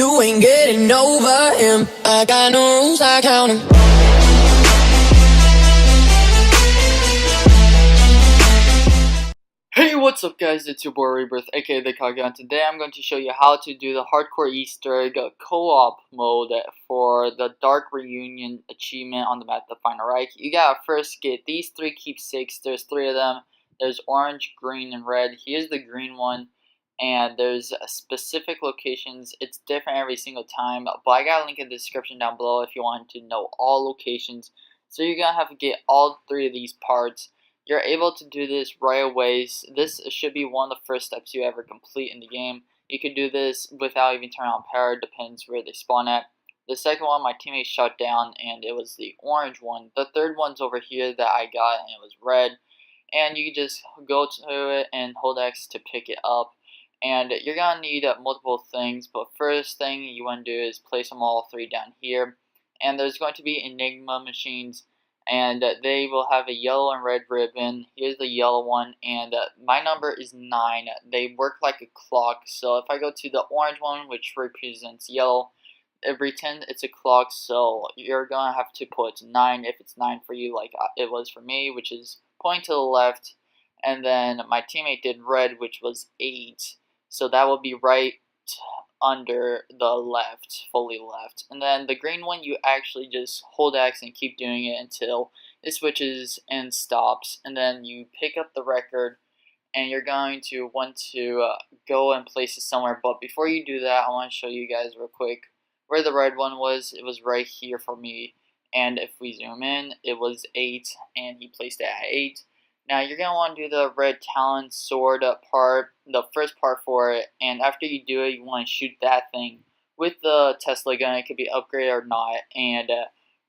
You ain't getting over him. I got no rules, I count 'em. Hey, what's up guys, it's your boy Rebirth, aka The Kaga, and today I'm going to show you how to do the Hardcore Easter egg co-op mode for the Dark Reunion achievement on the map, the Final Reich. You gotta first get these 3 keepsakes. There's 3 of them. There's orange, green, and red. Here's the green one, and there's specific locations. It's different every single time, but I got a link in the description down below if you want to know all locations. So you're gonna have to get all 3 of these parts. You're able to do this right away. This should be one of the first steps you ever complete in the game. You can do this without even turning on power, depends where they spawn at. The second one, my teammate shut down, and it was the orange one. The third one's over here that I got, and it was red. And you can just go to it and hold X to pick it up. And you're going to need multiple things, but first thing you want to do is place them all 3 down here. And there's going to be Enigma machines, and they will have a yellow and red ribbon. Here's the yellow one, and my number is 9. They work like a clock, so if I go to the orange one, which represents yellow, it pretends it's a clock, so you're gonna have to put 9 if it's 9 for you, like it was for me, which is pointing to the left. And then my teammate did red, which was 8, so that will be right under the left, fully left. And then the green one, you actually just hold X and keep doing it until it switches and stops. And then you pick up the record, and you're going to want to go and place it somewhere. But before you do that, I want to show you guys real quick where the red one was. It was right here for me. And if we zoom in, it was 8, and he placed it at 8. Now you're going to want to do the red talon sword part, the first part for it, and after you do it, you want to shoot that thing with the Tesla gun. It could be upgraded or not, and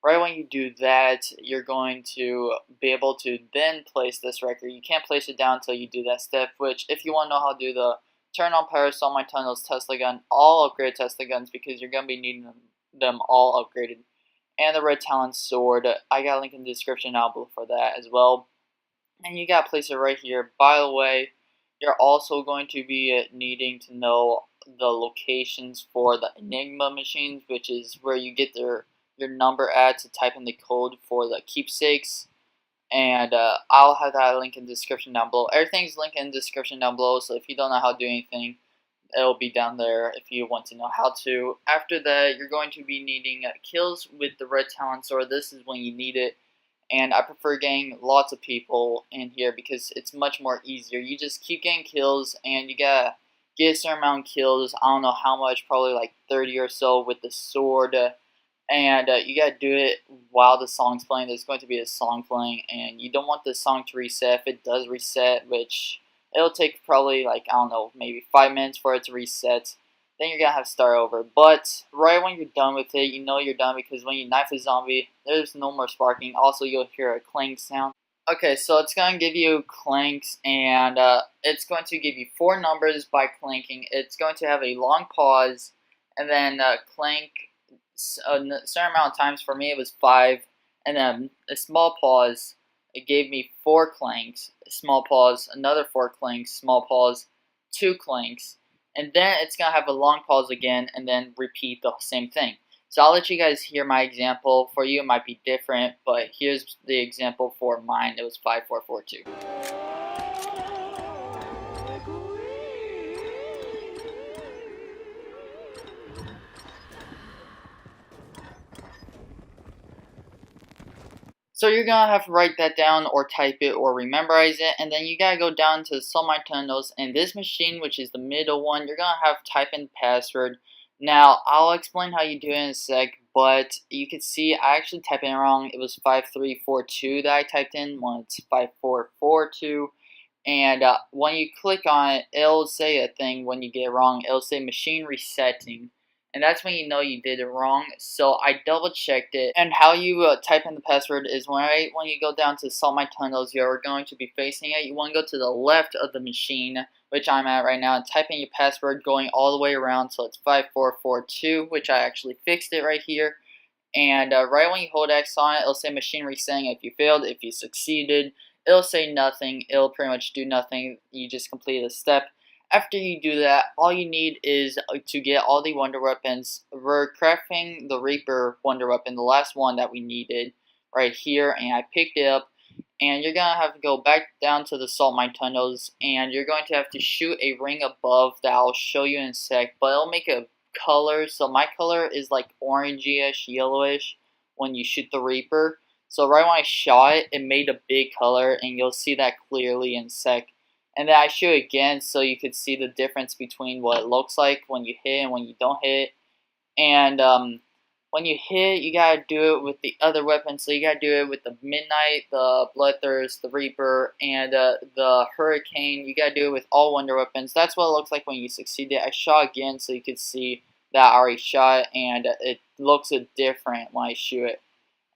right when you do that, you're going to be able to then place this record. You can't place it down until you do that step, which if you want to know how to do the turn on power, saw my tunnels, Tesla gun, all upgraded Tesla guns, because you're going to be needing them all upgraded, and the red talon sword, I got a link in the description down below for that as well. And you gotta place it right here. By the way, you're also going to be needing to know the locations for the Enigma machines, which is where you get your number at to type in the code for the keepsakes. And I'll have that link in the description down below. Everything's linked in the description down below, so if you don't know how to do anything, it'll be down there if you want to know how to. After that, you're going to be needing kills with the red talon sword. This is when you need it. And I prefer getting lots of people in here because it's much more easier. You just keep getting kills, and you gotta get a certain amount of kills. I don't know how much, probably like 30 or so with the sword. And you gotta do it while the song's playing. There's going to be a song playing, and you don't want the song to reset. If it does reset, which it'll take probably like, I don't know, maybe 5 minutes for it to reset, then you're gonna have to start over. But right when you're done with it, you know you're done, because when you knife a zombie, there's no more sparking. Also, you'll hear a clank sound. Okay, so it's gonna give you clanks, and it's going to give you 4 numbers by clanking. It's going to have a long pause, and then clank a certain amount of times. For me, it was 5, and then a small pause. It gave me 4 clanks, a small pause, another 4 clanks, small pause, 2 clanks. And then it's going to have a long pause again, and then repeat the same thing. So I'll let you guys hear my example. For you, it might be different, but here's the example for mine. It was 5442. So you're going to have to write that down or type it or memorize it, and then you got to go down to Solve My Tunnels, and this machine, which is the middle one, you're going to have to type in password. Now, I'll explain how you do it in a sec, but you can see I actually typed in wrong. It was 5342 that I typed in, when it's 5442, and when you click on it, it'll say a thing when you get it wrong. It'll say machine resetting. And that's when you know you did it wrong. So I double checked it. And how you type in the password is when you go down to Solve My Tunnels, you're going to be facing it. You want to go to the left of the machine, which I'm at right now, and type in your password going all the way around. So it's 5442, which I actually fixed it right here. And right when you hold X on it, it'll say machine resetting if you failed. If you succeeded, it'll say nothing. It'll pretty much do nothing. You just completed a step. After you do that, all you need is to get all the wonder weapons. We're crafting the Reaper wonder weapon, the last one that we needed right here, and I picked it up. And you're gonna have to go back down to the salt mine tunnels, and you're going to have to shoot a ring above that I'll show you in a sec, but it'll make a color. So my color is like orangey-ish, yellowish when you shoot the Reaper. So right when I shot it, it made a big color, and you'll see that clearly in a sec. And then I shoot again so you could see the difference between what it looks like when you hit and when you don't hit. And when you hit, you gotta do it with the other weapons. So you gotta do it with the Midnight, the Bloodthirst, the Reaper, and the Hurricane. You gotta do it with all wonder weapons. That's what it looks like when you succeeded. I shot again so you could see that I already shot, and it looks different when I shoot it.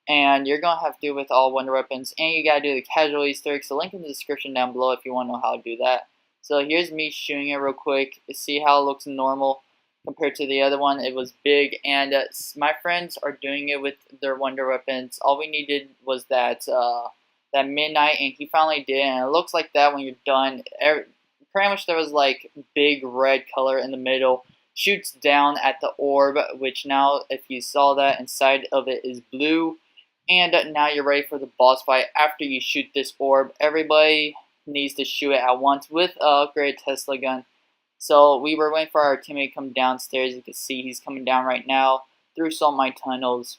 And you're gonna have to do it with all wonder weapons, and you gotta do the casual Easter eggs. So link in the description down below if you want to know how to do that. So here's me shooting it real quick. See how it looks normal compared to the other one. It was big, and my friends are doing it with their wonder weapons. All we needed was that Midnight, and he finally did. And it looks like that when you're done. Pretty much there was like big red color in the middle. Shoots down at the orb, which now, if you saw that, inside of it is blue. And now you're ready for the boss fight. After you shoot this orb, everybody needs to shoot it at once with an upgraded Tesla gun. So we were waiting for our teammate to come downstairs. You can see he's coming down right now through salt mine tunnels.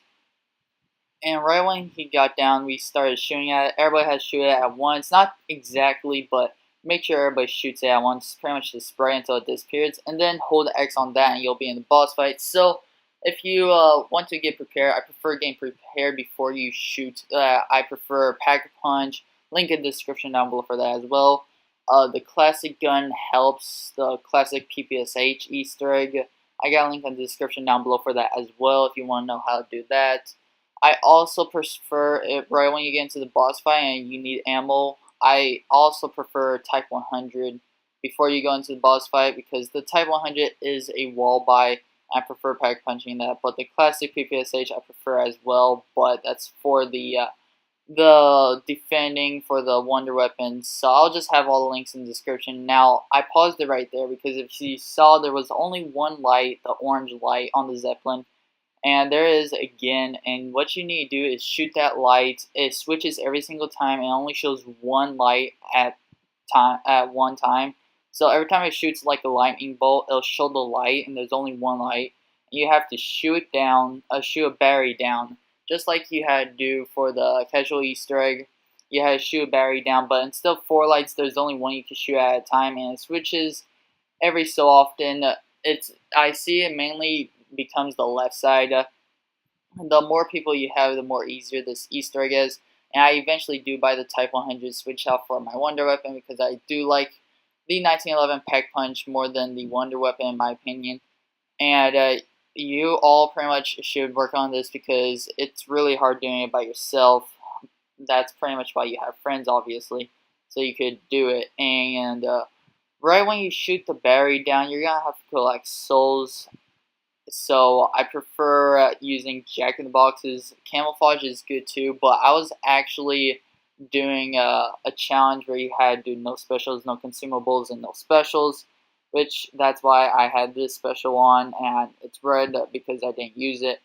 And right when he got down, we started shooting at it. Everybody has to shoot it at once. Not exactly, but make sure everybody shoots it at once. Pretty much just spray until it disappears. And then hold X on that and you'll be in the boss fight. So if you want to get prepared, I prefer getting prepared before you shoot. I prefer Pack-a-Punch. Link in the description down below for that as well. The classic gun helps, the classic PPSH Easter egg. I got a link in the description down below for that as well if you want to know how to do that. I also prefer it right when you get into the boss fight and you need ammo. I also prefer Type 100 before you go into the boss fight because the Type 100 is a wall buy. I prefer pack punching that, but the classic PPSH I prefer as well. But that's for the defending for the wonder weapons. So I'll just have all the links in the description. Now I paused it right there because if you saw, there was only one light, the orange light on the Zeppelin, and there is again. And what you need to do is shoot that light. It switches every single time and only shows one light at one time. So every time it shoots like a lightning bolt, it'll show the light, and there's only one light. And you have to shoot it down, shoot a battery down, just like you had to do for the casual Easter egg. You had to shoot a battery down, but instead of 4 lights, there's only one you can shoot at a time, and it switches every so often. I see it mainly becomes the left side. The more people you have, the more easier this Easter egg is. And I eventually do buy the Type 100 switch out for my wonder weapon because I do like the 1911 Pack Punch more than the wonder weapon in my opinion. And you all pretty much should work on this because it's really hard doing it by yourself. That's pretty much why you have friends, obviously, so you could do it. And right when you shoot the battery down, you're gonna have to collect souls. So I prefer using Jack-in-the-Boxes. Camouflage is good too, but I was actually doing a challenge where you had to do no specials, no consumables, and no specials, which that's why I had this special on, and it's red because I didn't use it.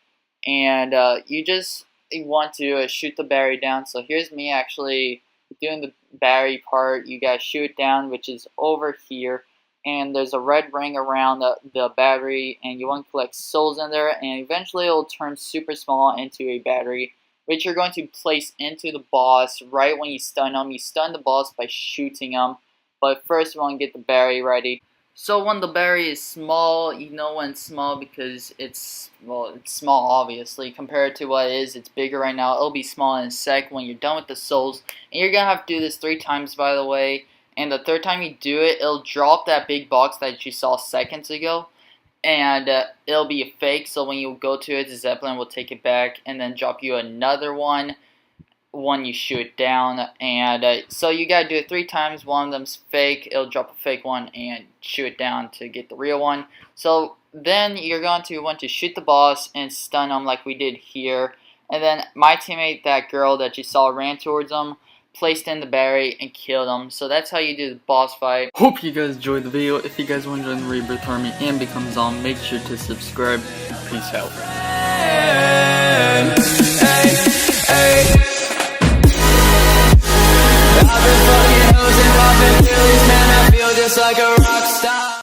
And you just want to shoot the battery down. So here's me actually doing the battery part. You guys shoot it down, which is over here, and there's a red ring around the battery, and you want to collect souls in there, and eventually it'll turn super small into a battery, which you're going to place into the boss right when you stun them. You stun the boss by shooting them, but first you want to get the battery ready. So when the battery is small, you know when it's small because it's small obviously. Compared to what it is, it's bigger right now. It'll be small in a sec when you're done with the souls. And you're going to have to do this 3 times, by the way. And the 3rd time you do it, it'll drop that big box that you saw seconds ago. And it'll be a fake, so when you go to it, the Zeppelin will take it back and then drop you another one when you shoot it down. And so you gotta do it 3 times. One of them's fake, it'll drop a fake one and shoot it down to get the real one. So then you're going to want to shoot the boss and stun him like we did here. And then my teammate, that girl that you saw, ran towards him. placed in the berry and killed him. So that's how you do the boss fight. Hope you guys enjoyed the video. If you guys want to join the Rebirth Army and become Zom, make sure to subscribe. Peace out.